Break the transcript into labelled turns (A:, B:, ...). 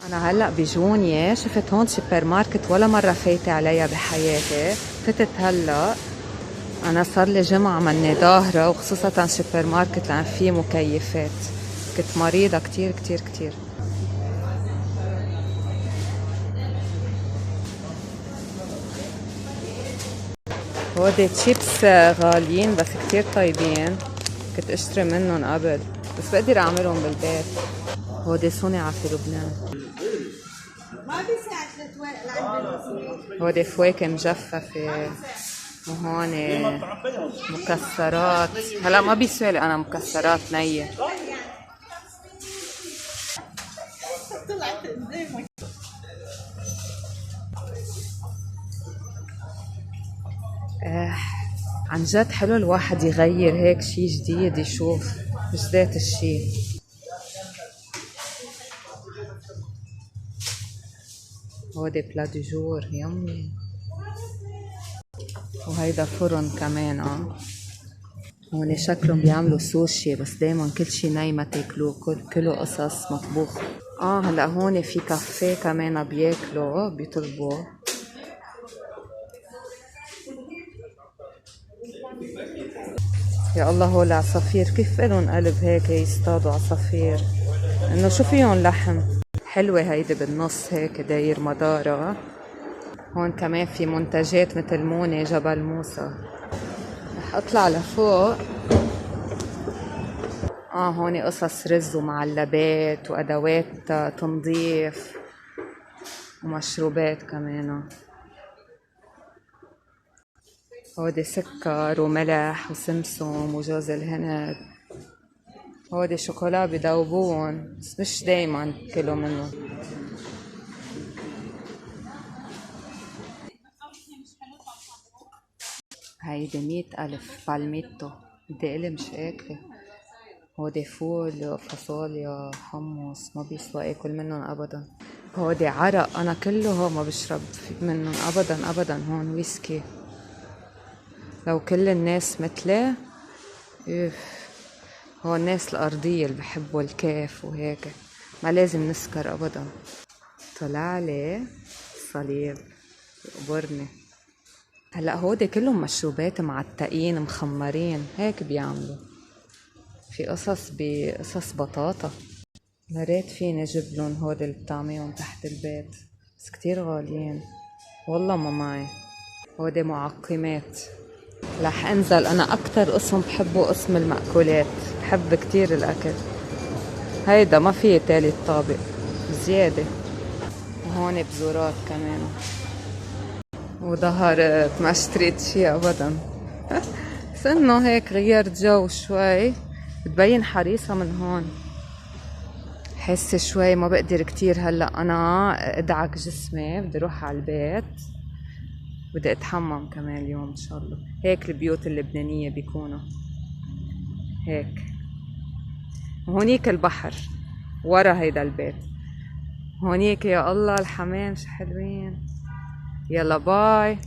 A: انا هلا بجونيا شفت هون سوبر ماركت ولا مره فايته عليها بحياتي. فتت هلا. انا صار لي جمعه مني ظاهره، وخصوصا سوبر ماركت لان فيه مكيفات. كنت مريضه كتير كتير كتير. هودي تشيبس غاليين بس كتير طيبين. كنت اشتري منهم قبل بس بقدر اعملهم بالبيت. هودي صنع في لبنان. ما بيساعد هودي فواكه مجففة، وهون مكسرات. هلا ما بيسوالي انا مكسرات نية. آه. عن جد حلو الواحد يغير هيك شي جديد يشوف، مش ذات الشي. هودي بلا دي جور يمي. وهيدا فرن كمان. هون شكلهم بيعملوا سوشي بس دايما كل شي ني ما تاكلوه، كله قصص مطبوخ. هلا هون في كافيه كمان بياكلوا بيطلبوا. يا الله هول العصافير كيف إلهم قلب هيك يصطادوا عصافير. انه شو فيهم لحم. حلوة هيدي بالنص هيك داير مدارة. هون كمان في منتجات مثل مونة جبل موسى. رح اطلع لفوق. هون قصص رز ومعلبات وادوات تنظيف ومشروبات كمان. هودي سكر وملح وسمسم وجوز الهند. هودي شوكولا بدوبون بس مش دايما كيلو منه. هيدي 100,000 بالميتو. بدي إلي مش آكله. هودي فول فاصوليا حمص ما بيسوى آكل منهم أبدا. هودي عرق أنا كله ما بشرب منهم أبدا أبدا. هون ويسكي. لو كل الناس مثلي هو الناس الأرضية اللي بحبوا الكيف وهيك ما لازم نسكر أبدا. طلع لي صليب قبرني. هلا هودي كلهم مشروبات معتقين مخمرين هيك بيعملوا. في قصص بطاطا. مرات فيني جيب لهم هودي اللي بطعميهم تحت البيت بس كتير غاليين. والله ما معي. هودي معقمات. رح انزل. انا اكتر قسم بحبه قسم المأكولات. بحب كتير الاكل. هيدا ما فيه تالت طابق زيادة. وهون بزورات كمان. وظهرت ما اشتريت شي ابدا. بس انه هيك غيرت جو شوي. بتبين حريصة من هون. حاسة شوي ما بقدر كتير هلا انا ادعك جسمي. بدي اروح على البيت. بدي اتحمم كمان اليوم ان شاء الله. هيك البيوت اللبنانية بيكونوا هيك. وهونيك البحر ورا هيدا البيت. هونيك يا الله الحمام شو حلوين. يلا باي.